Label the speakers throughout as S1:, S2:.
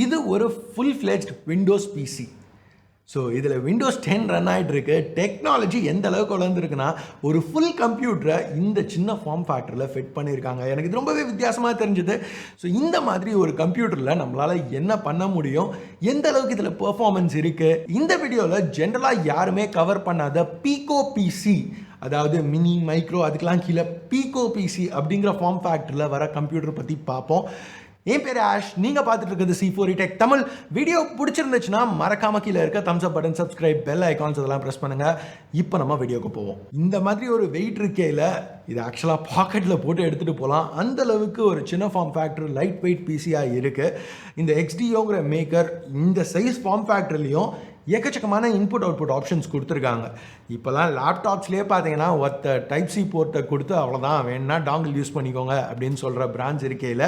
S1: இது ஒரு full fledged Windows PC. So இதில் விண்டோஸ் 10 ரன் ஆகிட்டு இருக்கு. டெக்னாலஜி எந்த அளவுக்கு வளர்ந்துருக்குன்னா ஒரு ஃபுல் கம்ப்யூட்டரை இந்த சின்ன ஃபார்ம் ஃபேக்டரில் ஃபிட் பண்ணியிருக்காங்க. எனக்கு இது ரொம்பவே வித்தியாசமாக தெரிஞ்சுது. ஸோ இந்த மாதிரி ஒரு கம்ப்யூட்டரில் நம்மளால் என்ன பண்ண முடியும், எந்த அளவுக்கு இதில் பெர்ஃபார்மன்ஸ் இருக்குது, இந்த வீடியோவில் ஜென்ரலாக யாருமே கவர் பண்ணாத பீகோ பிசி, அதாவது மினி மைக்ரோ அதுக்கெலாம் கீழே பீகோ பிசி அப்படிங்கிற ஃபார்ம் ஃபேக்டரில் வர கம்ப்யூட்டர் பற்றி பார்ப்போம். என் பேர் ஆஷ், நீங்கள் பார்த்துட்டு இருக்கிறது C4E Tech தமிழ். வீடியோ பிடிச்சிருந்துச்சுன்னா மறக்காம கீழே இருக்க தம்ஸ் அப் பட்டன், சப்ஸ்கிரைப், பெல் ஐகான்ஸ் அதெல்லாம் ப்ரெஸ் பண்ணுங்கள். இப்போ நம்ம வீடியோக்கு போவோம். இந்த மாதிரி ஒரு வெயிட் இருக்கையில் இது ஆக்சுவலாக பாக்கெட்டில் போட்டு எடுத்துகிட்டு போகலாம். அந்த அளவுக்கு ஒரு சின்ன ஃபார்ம் ஃபேக்டர் லைட் வெயிட் பிசியாக இருக்குது. இந்த XDO-ங்கிற மேக்கர் இந்த சைஸ் ஃபார்ம் ஃபேக்டர்லேயும் எக்கச்சக்கமான இன்புட் அவுட்புட் ஆப்ஷன்ஸ் கொடுத்துருக்காங்க. இப்போலாம் லேப்டாப்ஸ்லேயே பார்த்தீங்கன்னா டைப் சி போர்ட்டை கொடுத்து அவ்வளோதான், வேணுன்னா டாங்கிள் யூஸ் பண்ணிக்கோங்க அப்படின்னு சொல்கிற பிராண்ட்ஸ் இருக்கையில்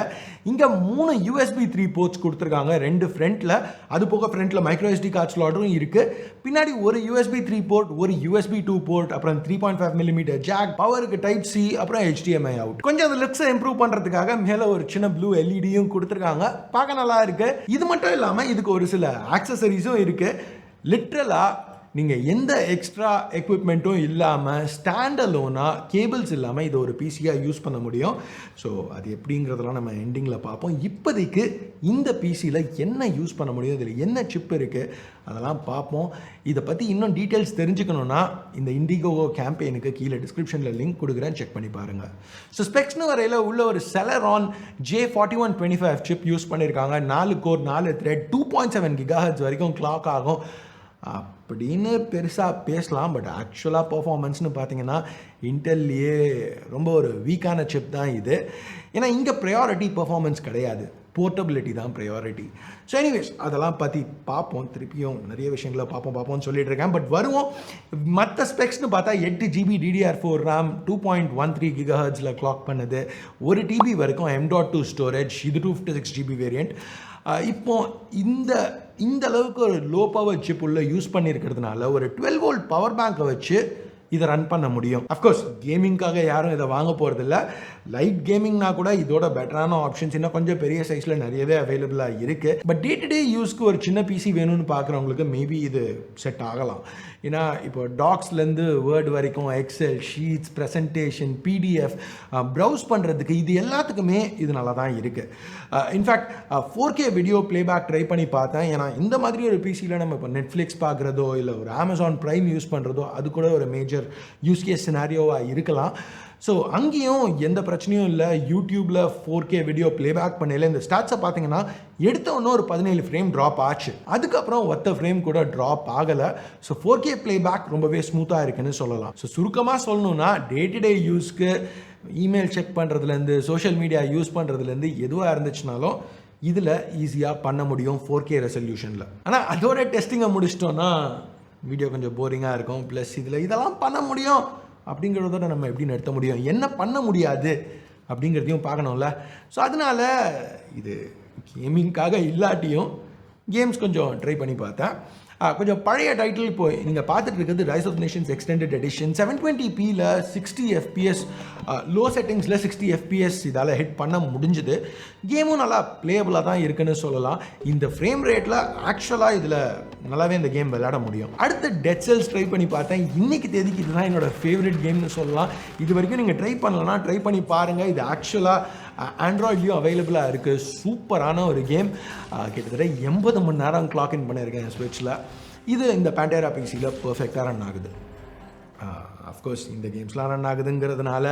S1: இங்கே 3 USB 3 போர்ட்ஸ் கொடுத்துருக்காங்க. 2 ஃப்ரண்ட்டில், அது போக ஃப்ரண்ட்டில் மைக்ரோ SD கார்ட் ஸ்லாட்டும் இருக்குது. பின்னாடி ஒரு USB 3 போர்ட், ஒரு USB 2 போர்ட், அப்புறம் 3.5mm ஜாக், பவருக்கு டைப் சி, அப்புறம் HDMI அவுட். கொஞ்சம் அந்த லுக்ஸை இம்ப்ரூவ் பண்ணுறதுக்காக மேலே ஒரு சின்ன ப்ளூ LEDயும் கொடுத்துருக்காங்க. பார்க்க நல்லா இருக்குது. இது மட்டும் இல்லாமல் இதுக்கு ஒரு சில ஆக்சசரிஸும் இருக்குது. லிட்ரலாக நீங்கள் எந்த எக்ஸ்ட்ரா எக்யூப்மெண்ட்டும் இல்லாமல் ஸ்டாண்ட் அலோனாக கேபிள்ஸ் இல்லாமல் இதை ஒரு பிசியாக யூஸ் பண்ண முடியும். ஸோ அது எப்படிங்கிறதெல்லாம் நம்ம எண்டிங்கில் பார்ப்போம். இப்போதைக்கு இந்த பிசியில் என்ன யூஸ் பண்ண முடியும், இதில் என்ன சிப் இருக்குது அதெல்லாம் பார்ப்போம். இதை பற்றி இன்னும் டீட்டெயில்ஸ் தெரிஞ்சுக்கணுன்னா இந்த இண்டிகோகோ கேம்பெயினுக்கு கீழே டிஸ்கிரிப்ஷனில் லிங்க் கொடுக்குறேன், செக் பண்ணி பாருங்கள். ஸோ ஸ்பெக்ஸ்னு வரையில் உள்ள ஒரு Celeron J4125 சிப் யூஸ் பண்ணியிருக்காங்க. 4 கோர் 4 த்ரெட் 2.7 GHz வரைக்கும் கிளாக் ஆகும் அப்படின்னு பெருசாக பேசலாம். பட் ஆக்சுவலாக பர்ஃபார்மன்ஸ்னு பார்த்தீங்கன்னா இன்டெல்லையே ரொம்ப ஒரு வீக்கான சிப் தான் இது. ஏன்னா இங்கே ப்ரையாரிட்டி பர்ஃபார்மன்ஸ் கிடையாது, போர்ட்டபிலிட்டி தான் ப்ரையாரிட்டி. ஸோ எனிவேஸ் அதெல்லாம் பற்றி பார்ப்போம். திருப்பியும் நிறைய விஷயங்களை பார்ப்போம்னு சொல்லிட்டு இருக்கேன். பட் வருவோம். மற்ற ஸ்பெக்ஸ்னு பார்த்தா 8 GB DDR4 RAM 2.13 GHzல கிளாக் பண்ணுது. 1 TB வரைக்கும் M.2 ஸ்டோரேஜ். இது 256 GB வேரியண்ட். இப்போ இந்த அளவுக்கு ஒரு லோ பவர் சிப் உள்ள யூஸ் பண்ணியிருக்கிறதுனால ஒரு 12 வோல்ட் பவர் பேங்கை வச்சு இதை ரன் பண்ண முடியும். அஃப்கோர்ஸ் கேமிங்காக யாரும் இதை வாங்க போகிறதில்ல. லைட் கேமிங்னா கூட இதோட பெட்டரான ஆப்ஷன்ஸ் இன்னும் கொஞ்சம் பெரிய சைஸில் நிறையவே அவைலபிளாக இருக்குது. பட் டே டு டே யூஸ்க்கு ஒரு சின்ன பிசி வேணும்னு பார்க்குறவங்களுக்கு மேபி இது செட் ஆகலாம். ஏன்னா இப்போ டாக்ஸ்லேருந்து வேர்டு வரைக்கும் Excel, sheets, presentation, PDF browse பண்ணுறதுக்கு இது எல்லாத்துக்குமே இது நல்லா தான் இருக்குது. In fact 4K video playback try பண்ணி பார்த்தேன். ஏன்னா இந்த மாதிரி ஒரு பிசியில் நம்ம இப்போ நெட்ஃப்ளிக்ஸ் பார்க்குறதோ இல்லை ஒரு Amazon Prime யூஸ் பண்ணுறதோ அது கூட ஒரு மேஜர் யூஸ் கேஸ் சினாரியோவாக இருக்கலாம். ஸோ அங்கேயும் எந்த பிரச்சனையும் இல்லை. யூடியூப்பில் 4K வீடியோ ப்ளேபேக் பண்ணல இந்த ஸ்டாட்ஸை பார்த்தீங்கன்னா எடுத்த ஒன்று ஒரு 17 ஃப்ரேம் ட்ராப் ஆச்சு. அதுக்கப்புறம் ஒத்த ஃப்ரேம் கூட ட்ராப் ஆகலை. ஸோ 4K ப்ளேபேக் ரொம்பவே ஸ்மூத்தாக இருக்குன்னு சொல்லலாம். ஸோ சுருக்கமாக சொல்லணும்னா டே டு டே யூஸ்க்கு இமெயில் செக் பண்ணுறதுலேருந்து சோஷியல் மீடியா யூஸ் பண்ணுறதுலேருந்து எதுவாக இருந்துச்சுனாலும் இதில் ஈஸியாக பண்ண முடியும் 4K ரெசல்யூஷனில். ஆனால் அதோட டெஸ்டிங்கை முடிச்சிட்டோன்னா வீடியோ கொஞ்சம் போரிங்காக இருக்கும். ப்ளஸ் இதில் இதெல்லாம் பண்ண முடியும் அப்படிங்கிறதோட நம்ம எப்படி நிறுத்த முடியும், என்ன பண்ண முடியாது அப்படிங்கிறதையும் பார்க்கணும்ல. ஸோ அதனால் இது கேமிங்காக இல்லாட்டியும் கேம்ஸ் கொஞ்சம் ட்ரை பண்ணி பார்த்தேன். கொஞ்சம் பழைய டைட்டில் இப்போ நீங்கள் பார்த்துட்டு இருக்கிறது Rise of Nations Extended Edition. 720pல 60 FPS, லோ செட்டிங்ஸில் 60 FPS இதால் ஹிட் பண்ண முடிஞ்சுது. கேமும் நல்லா பிளேயபிளாக தான் இருக்குன்னு சொல்லலாம். இந்த ஃப்ரேம் ரேட்டில் ஆக்சுவலாக இதில் நல்லாவே இந்த கேம் விளையாட முடியும். அடுத்து டெட் செல்ஸ் ட்ரை பண்ணி பார்த்தேன். இன்றைக்கி தேதிக்கு இதுதான் என்னோடய ஃபேவரட் கேம்னு சொல்லலாம். இது வரைக்கும் நீங்கள் ட்ரை பண்ணலன்னா ட்ரை பண்ணி பாருங்கள். இது ஆக்சுவலாக ஆண்ட்ராய்ட்லேயும் அவைலபிளாக இருக்குது. சூப்பரான ஒரு கேம். கிட்டத்தட்ட 80 மணி நேரம் கிளாக் இன் பண்ணியிருக்கேன் ஸ்விட்சில். இது இந்த பேண்டேரா பிசியில் பர்ஃபெக்டாக ரன் ஆகுது. அஃப்கோர்ஸ் இந்த கேம்ஸ்லாம் ரன் ஆகுதுங்கிறதுனால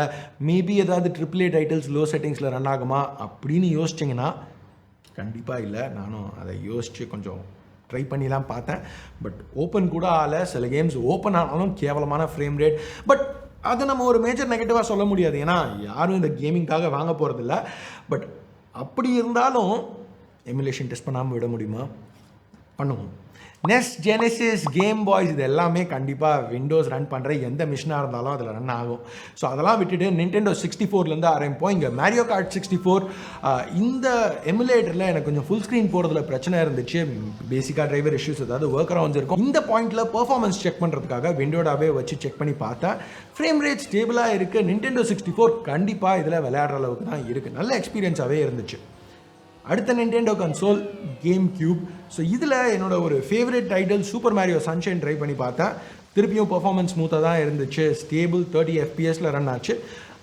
S1: மேபி ஏதாவது AAA டைட்டில்ஸ் லோ செட்டிங்ஸில் ரன் ஆகுமா அப்படின்னு யோசிச்சிங்கன்னா கண்டிப்பாக இல்லை. நானும் அதை யோசித்து கொஞ்சம் ட்ரை பண்ணிலாம் பார்த்தேன். பட் ஓப்பன் கூட ஆகலை. சில கேம்ஸ் ஓப்பன் ஆனாலும் கேவலமான ஃப்ரேம் ரேட். பட் அதை நம்ம ஒரு மேஜர் நெகட்டிவாக சொல்ல முடியாது. ஏன்னா யாரும் இந்த கேமிங்காக வாங்க போகிறதில்ல. பட் அப்படி இருந்தாலும் எமுலேஷன் டெஸ்ட் பண்ணாமல் விட முடியுமா? பண்ணுவோம். நெஸ்ட், ஜெனசிஸ், கேம் பாய்ஸ் இது எல்லாமே கண்டிப்பாக விண்டோஸ் ரன் பண்ணுற எந்த மிஷினாக இருந்தாலும் அதில் ரன் ஆகும். ஸோ அதெல்லாம் விட்டுட்டு Nintendo 64லேருந்து ஆரம்பிப்போம். இங்கே Mario Kart 64 இந்த எமுலேட்டரில் எனக்கு கொஞ்சம் ஃபுல் ஸ்க்ரீன் போகிறதுல பிரச்சனை இருந்துச்சு. பேசிக்காக டிரைவர் இஷ்யூஸ் ஏதாவது ஒர்க் அரவுண்ட்ஸ் இருக்கும். இந்த பாயிண்டில் பர்ஃபார்மன்ஸ் செக் பண்ணுறதுக்காக விண்டோடாவே வச்சு செக் பண்ணி பார்த்தேன். ஃப்ரேம் ரேட் ஸ்டேபிளாக இருக்குது. Nintendo 64 கண்டிப்பாக இதில் விளையாடுற அளவுக்கு தான் இருக்குது. நல்ல எக்ஸ்பீரியன்ஸாகவே இருந்துச்சு. அடுத்த Nintendo console game cube. So இதில் என்னோட ஒரு favourite title super Mario sunshine try பண்ணி பார்த்தேன். திருப்பியும் பெர்ஃபார்மன்ஸ் ஸ்மூத்தாக தான் இருந்துச்சு. ஸ்டேபிள் 30 FPS ரன் ஆச்சு.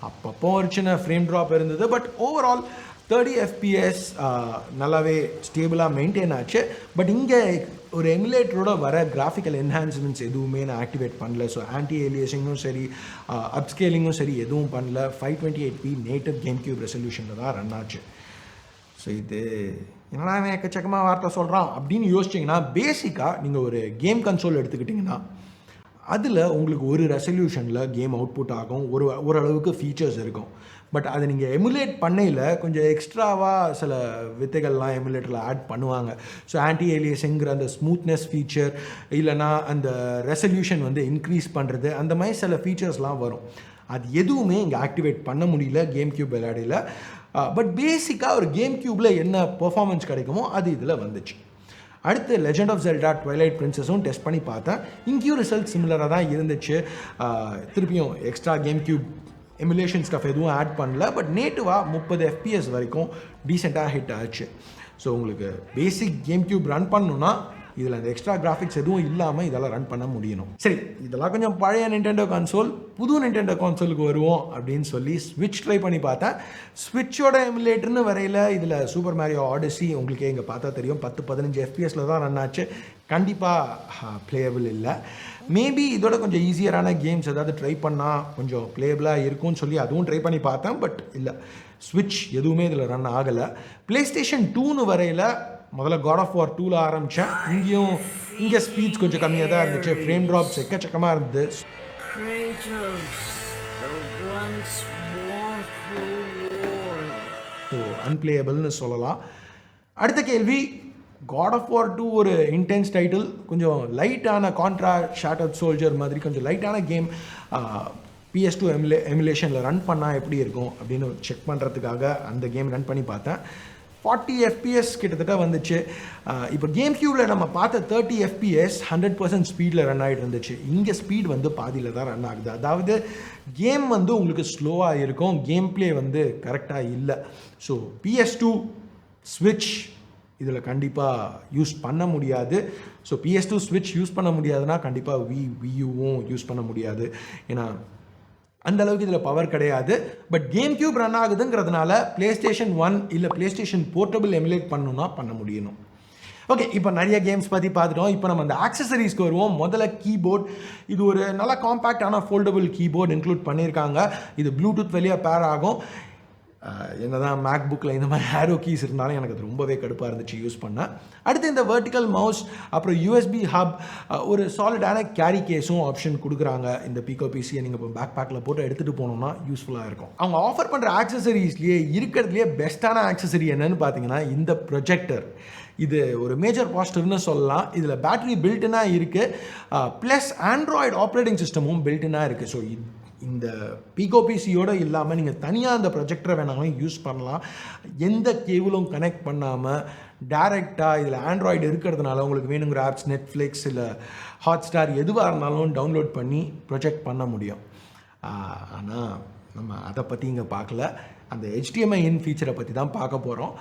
S1: அப்பப்போ ஒரு சின்ன ஃப்ரேம் ட்ராப் இருந்தது. பட் ஓவரால் 30 FPS நல்லாவே ஸ்டேபிளாக மெயின்டைன் ஆச்சு. பட் இங்கே ஒரு எமுலேட்டரோட வர கிராஃபிக்கல் என்ஹான்ஸ்மெண்ட்ஸ் எதுவுமே நான் ஆக்டிவேட் பண்ணல. ஸோ ஆன்டி ஏலியஸிங்கும் சரி, அப்ஸ்கேலிங்கும் சரி எதுவும் பண்ணல. 528p நேட்டிவ் கேம் கியூப் ரெசல்யூஷனில் தான் ரன் ஆச்சு. ஸோ இது என்னடா எக்கச்சக்கமாக வார்த்தை சொல்கிறான் அப்படின்னு யோசிச்சிங்கன்னா, பேசிக்காக நீங்கள் ஒரு கேம் கன்சோல் எடுத்துக்கிட்டிங்கன்னா அதில் உங்களுக்கு ஒரு ரெசல்யூஷனில் கேம் அவுட்புட் ஆகும், ஓரளவுக்கு ஃபீச்சர்ஸ் இருக்கும். பட் அதை நீங்கள் எமுலேட் பண்ணையில் கொஞ்சம் எக்ஸ்ட்ராவாக சில வித்தைகள்லாம் எமுலேட்டரில் ஆட் பண்ணுவாங்க. ஸோ ஆன்டி ஏலியஸுங்கிற அந்த ஸ்மூத்னஸ் ஃபீச்சர், இல்லைனா அந்த ரெசல்யூஷன் வந்து இன்க்ரீஸ் பண்ணுறது, அந்த மாதிரி சில ஃபீச்சர்ஸ்லாம் வரும். அது எதுவுமே இங்கே ஆக்டிவேட் பண்ண முடியல கேம் கியூப் விளையாடையில். பட் பேசிக்காக ஒரு கேம் கியூப்பில் என்ன பெர்ஃபார்மன்ஸ் கிடைக்குமோ அது இதில் வந்துச்சு. அடுத்து லெஜெண்ட் ஆஃப் ஜெல்டா ட்வைலைட் பிரின்சஸும் டெஸ்ட் பண்ணி பார்த்தேன். இங்கேயும் ரிசல்ட் சிமிலராக தான் இருந்துச்சு. திருப்பியும் extra GameCube emulation stuff எதுவும் ஆட் பண்ணல. பட் நேட்டிவாக 30 FPS வரைக்கும் டீசெண்டாக ஹிட் ஆச்சு. ஸோ உங்களுக்கு பேசிக் கேம் கியூப் ரன் பண்ணணுன்னா இதில் அந்த எக்ஸ்ட்ரா கிராஃபிக்ஸ் எதுவும் இல்லாமல் இதெல்லாம் ரன் பண்ண முடியணும். சரி, இதெல்லாம் கொஞ்சம் பழைய நிண்டெண்டோ கன்சோல். புது நிண்டெண்டோ கன்சோலுக்கு வருவோம் அப்படின்னு சொல்லி ஸ்விட்ச் ட்ரை பண்ணி பார்த்தேன். ஸ்விட்சோட எமுலேட்டர்னு வரையில் இதில் சூப்பர் மேரியோ ஆடிசி உங்களுக்கே இங்கே பார்த்தா தெரியும் 10-15 FPSல தான் ரன் ஆச்சு. கண்டிப்பாக பிளேயபிள் இல்லை. மேபி இதோட கொஞ்சம் ஈஸியரான கேம்ஸ் ஏதாவது ட்ரை பண்ணால் கொஞ்சம் பிளேயபிளாக இருக்கும்னு சொல்லி அதுவும் ட்ரை பண்ணி பார்த்தேன். பட் இல்லை, ஸ்விட்ச் எதுவுமே இதில் ரன் ஆகலை. ப்ளேஸ்டேஷன் 2ன்னு வரையில் முதல்ல God of War 2ல் ஆரம்பித்தேன். இங்கே ஸ்பீட்ஸ் கொஞ்சம் கம்மியாக தான் இருந்துச்சு. ஃப்ரேம் ட்ராப்ஸ் எக்கச்சக்கமாக இருந்தது. ஸோ அன்பிளேயபிள்னு சொல்லலாம். அடுத்த கேள்வி, God of War 2 ஒரு இன்டென்ஸ் டைட்டில், கொஞ்சம் லைட்டான கான்ட்ரா ஷாட்டர்ட் சோல்ஜர் மாதிரி கொஞ்சம் லைட்டான கேம். PS2 எமுலேஷனில் ரன் பண்ணால் எப்படி இருக்கும் அப்படின்னு செக் பண்ணுறதுக்காக அந்த கேம் ரன் பண்ணி பார்த்தேன். 40 FPS கிட்டத்தட்ட வந்துச்சு. இப்போ கேம் கியூவில் நம்ம பார்த்த 30 FPS 100% ஸ்பீடில் ரன் ஆகிட்டு இருந்துச்சு. இங்கே ஸ்பீட் வந்து பாதியில் தான் ரன் ஆகுது. அதாவது கேம் வந்து உங்களுக்கு ஸ்லோவாக இருக்கும், கேம் பிளே வந்து கரெக்டாக இல்லை. ஸோ PS2 ஸ்விட்ச் இதில் கண்டிப்பாக யூஸ் பண்ண முடியாது. ஸோ PS2 ஸ்விட்ச் யூஸ் பண்ண முடியாதுன்னா கண்டிப்பாக வியூவும் யூஸ் பண்ண முடியாது. ஏன்னா அந்த அளவுக்கு இதில் பவர் கிடையாது. பட் கேம் கியூப் ரன் ஆகுதுங்கிறதுனால PlayStation 1 இல்லை PlayStation போர்ட்டபிள் எமுலேட் பண்ணணும்னா பண்ண முடியணும். ஓகே, இப்போ நிறைய கேம்ஸ் பற்றி பார்த்துட்டோம். இப்போ நம்ம அந்த ஆக்சசரிஸ்க்கு வருவோம். முதல்ல கீபோர்ட். இது ஒரு நல்ல காம்பேக்டான ஃபோல்டபுள் கீபோர்டு இன்க்ளூட் பண்ணியிருக்காங்க. இது ப்ளூடூத் வெளியே பேர் ஆகும். என்ன தான் மேக் புக்கில் இந்த மாதிரி ஹேரோ கீஸ் இருந்தாலும் எனக்கு அது ரொம்பவே கடுப்பாக இருந்துச்சு யூஸ் பண்ணேன். அடுத்து இந்த வெர்டிக்கல் மவுஸ், அப்புறம் USB ஹப், ஒரு சாலிடான கேரி கேஸும் ஆப்ஷன் கொடுக்குறாங்க. இந்த Pico PCயை நீங்கள் இப்போ பேக் பேக்கில் போட்டு எடுத்துகிட்டு போனோம்னா யூஸ்ஃபுல்லாக இருக்கும். அவங்க ஆஃபர் பண்ணுற ஆக்சசரிஸ்லேயே இருக்கிறதுலேயே பெஸ்ட்டான ஆக்சசரி என்னன்னு பார்த்தீங்கன்னா இந்த ப்ரொஜெக்டர். இது ஒரு மேஜர் பாசிட்டிவ்னு சொல்லலாம். இதில் பேட்டரி பில்டினாக இருக்குது, ப்ளஸ் ஆண்ட்ராய்டு ஆப்ரேட்டிங் சிஸ்டமும் பில்டினாக இருக்குது. ஸோ இந்த Pico PCயோடு இல்லாமல் நீங்கள் தனியாக அந்த ப்ரொஜெக்டரை வேணாலும் யூஸ் பண்ணலாம். எந்த கேபிளும் கனெக்ட் பண்ணாமல் டைரெக்டாக இதில் ஆண்ட்ராய்டு இருக்கிறதுனால உங்களுக்கு வேணுங்கிற ஆப்ஸ், நெட்ஃப்ளிக்ஸ் இல்லை ஹாட்ஸ்டார் எதுவாக இருந்தாலும் டவுன்லோட் பண்ணி ப்ரொஜெக்ட் பண்ண முடியும். ஆனால் நம்ம அதை பற்றி இங்கே பார்க்கல. அந்த HDMI இன் ஃபீச்சரை பற்றி தான் பார்க்க போகிறோம்.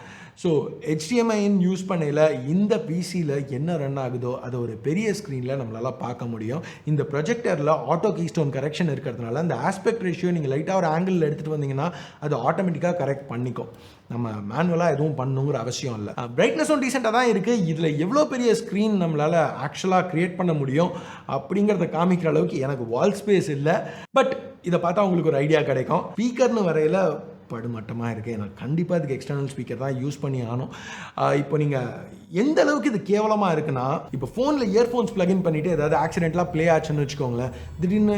S1: ஸோ HDMI இன் யூஸ் பண்ணையில் இந்த பிசியில் என்ன ரன் ஆகுதோ அதை ஒரு பெரிய ஸ்க்ரீனில் நம்மளால் பார்க்க முடியும். இந்த ப்ரொஜெக்டரில் ஆட்டோ கீஸ்டோன் கரெக்ஷன் இருக்கிறதுனால அந்த ஆஸ்பெக்ட் ரேஷியோ நீங்கள் லைட்டாக ஒரு ஆங்கிளில் எடுத்துகிட்டு வந்தீங்கன்னா அது ஆட்டோமேட்டிக்காக கரெக்ட் பண்ணிக்கும். நம்ம மேனுவலாக எதுவும் பண்ணணுங்கிற அவசியம் இல்லை. பிரைட்னஸும் டீசெண்டாக தான் இருக்குது. இதில் எவ்வளோ பெரிய ஸ்க்ரீன் நம்மளால் ஆக்சுவலாக க்ரியேட் பண்ண முடியும் அப்படிங்கிறத காமிக்கிற அளவுக்கு எனக்கு வால் ஸ்பேஸ் இல்லை. பட் இதை பார்த்தா உங்களுக்கு ஒரு ஐடியா கிடைக்கும். ஸ்பீக்கர்னு வரையில் படுமட்டமாக இருக்குது. எனக்கு கண்டிப்பாக இதுக்கு எக்ஸ்டர்னல் ஸ்பீக்கர் தான் யூஸ் பண்ணி ஆகணும். இப்போ நீங்கள் எந்த அளவுக்கு இது கேவலமாக இருக்குன்னா, இப்போ ஃபோனில் இயர்ஃபோன்ஸ் ப்ளக்இன் பண்ணிவிட்டு ஏதாவது ஆக்சிடென்ட்லாம் ப்ளே ஆச்சுன்னு வச்சுக்கோங்களேன், திடீர்னு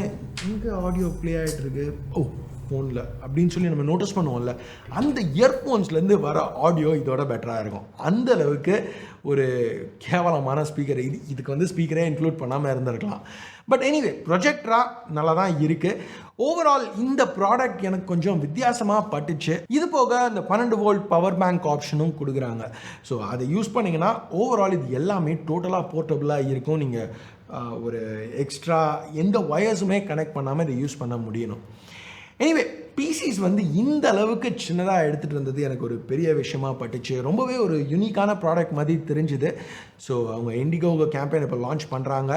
S1: எங்கே ஆடியோ ப்ளே ஆகிட்டு இருக்கு ஃபோனில் அப்படின்னு சொல்லி நம்ம நோட்டீஸ் பண்ணுவோம்ல, அந்த இயர்ஃபோன்ஸ்லேருந்து வர ஆடியோ இதோட பெட்டராக இருக்கும். அந்த அளவுக்கு ஒரு கேவலமான ஸ்பீக்கர். இதுக்கு வந்து ஸ்பீக்கரே இன்க்ளூட் பண்ணாமல் இருந்திருக்கலாம். பட் எனிவே ப்ரொஜெக்டராக நல்லா தான் இருக்குது. ஓவரால் இந்த ப்ராடக்ட் எனக்கு கொஞ்சம் வித்தியாசமாக பட்டுச்சு. இது போக இந்த 12 வோல்ட் பவர் பேங்க் ஆப்ஷனும் கொடுக்குறாங்க. ஸோ அதை யூஸ் பண்ணிங்கன்னா ஓவரால் இது எல்லாமே டோட்டலாக போர்ட்டபுளாக இருக்கும். நீங்கள் ஒரு எக்ஸ்ட்ரா எந்த ஒயர்ஸுமே கனெக்ட் பண்ணாமல் இதை யூஸ் பண்ண முடியணும். எனிவே பிசிஸ் வந்து இந்த அளவுக்கு சின்னதாக எடுத்துகிட்டு வந்தது எனக்கு ஒரு பெரிய விஷயமா பட்டுச்சு. ரொம்பவே ஒரு யூனிக்கான ப்ராடக்ட் மாதிரி தெரிஞ்சுது. ஸோ அவங்க இண்டிகோ கேம்பெயின் இப்போ லான்ச் பண்ணுறாங்க.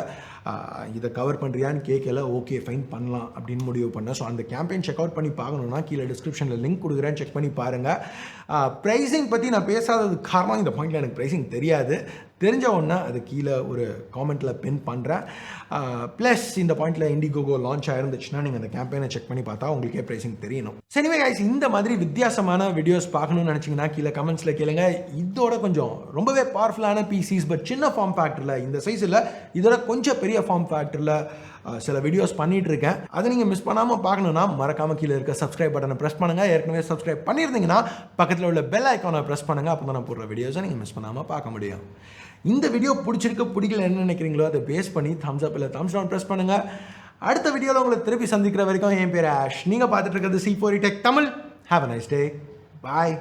S1: இதை கவர் பண்ணுறியான்னு கேட்கல. ஓகே ஃபைன் பண்ணலாம் அப்படின்னு முடிவு பண்ணேன். ஸோ அந்த கேம்பெயின் செக் அவுட் பண்ணி பார்க்கணுன்னா கீழே டிஸ்கிரிப்ஷனில் லிங்க் கொடுக்குறேன், செக் பண்ணி பாருங்கள். ப்ரைஸிங் பற்றி நான் பேசாததுக்கு காரணம் இந்த பாயிண்டில் எனக்கு ப்ரைஸிங் தெரியாது. தெரிஞ்ச ஒன்றா அது கீழே ஒரு காமெண்ட்டில் பின் பண்ணுறேன். ப்ளஸ் இந்த பாயிண்டில் இண்டிகோகோ லான்ச் ஆயிருந்துச்சுன்னா நீங்கள் அந்த கேம்பெயினை செக் பண்ணி பார்த்தா உங்களுக்கே ப்ரைஸிங் தெரியணும். சரிவே கைஸ், இந்த மாதிரி வித்தியாசமான வீடியோஸ் பார்க்கணும்னு நினச்சிங்கன்னா கீழே கமெண்ட்ஸில் கேளுங்க. இதோட கொஞ்சம் ரொம்பவே பவர்ஃபுல்லான பிசிஸ் பட் சின்ன ஃபார்ம் ஃபேக்டரில், இந்த சைஸில் இதோட கொஞ்சம் பெரிய ஃபார்ம் ஃபேக்டரில் சில வீடியோஸ் பண்ணிட்டு இருக்கேன். அதை நீங்கள் மிஸ் பண்ணாமல் பார்க்கணுன்னா மறக்காமல் கீழே இருக்க சப்ஸ்கிரைப் பட்டனை ப்ரெஸ் பண்ணுங்கள். ஏற்கனவே சப்ஸ்கிரைப் பண்ணியிருந்தீங்கன்னா பக்கத்தில் உள்ள பெல் ஐக்கானை ப்ரெஸ் பண்ணுங்கள். அப்போ தான் நான் போடுற வீடியோஸை நீங்கள் மிஸ் பண்ணாமல் பார்க்க முடியும். இந்த வீடியோ பிடிச்சிருக்க பிடிக்கல என்ன நினைக்கிறீங்களோ அதை பேஸ் பண்ணி தம்ஸ் அப் இல்லை தம்ஸ் டவுன் ப்ரெஸ் பண்ணுங்கள். அடுத்த வீடியோவில் உங்களை திருப்பி சந்திக்கிற வரைக்கும் என் பேர் ஆஷ். நீங்கள் பார்த்துட்டு இருக்கிறது C4E Tech Tamil. Have a nice day. Bye.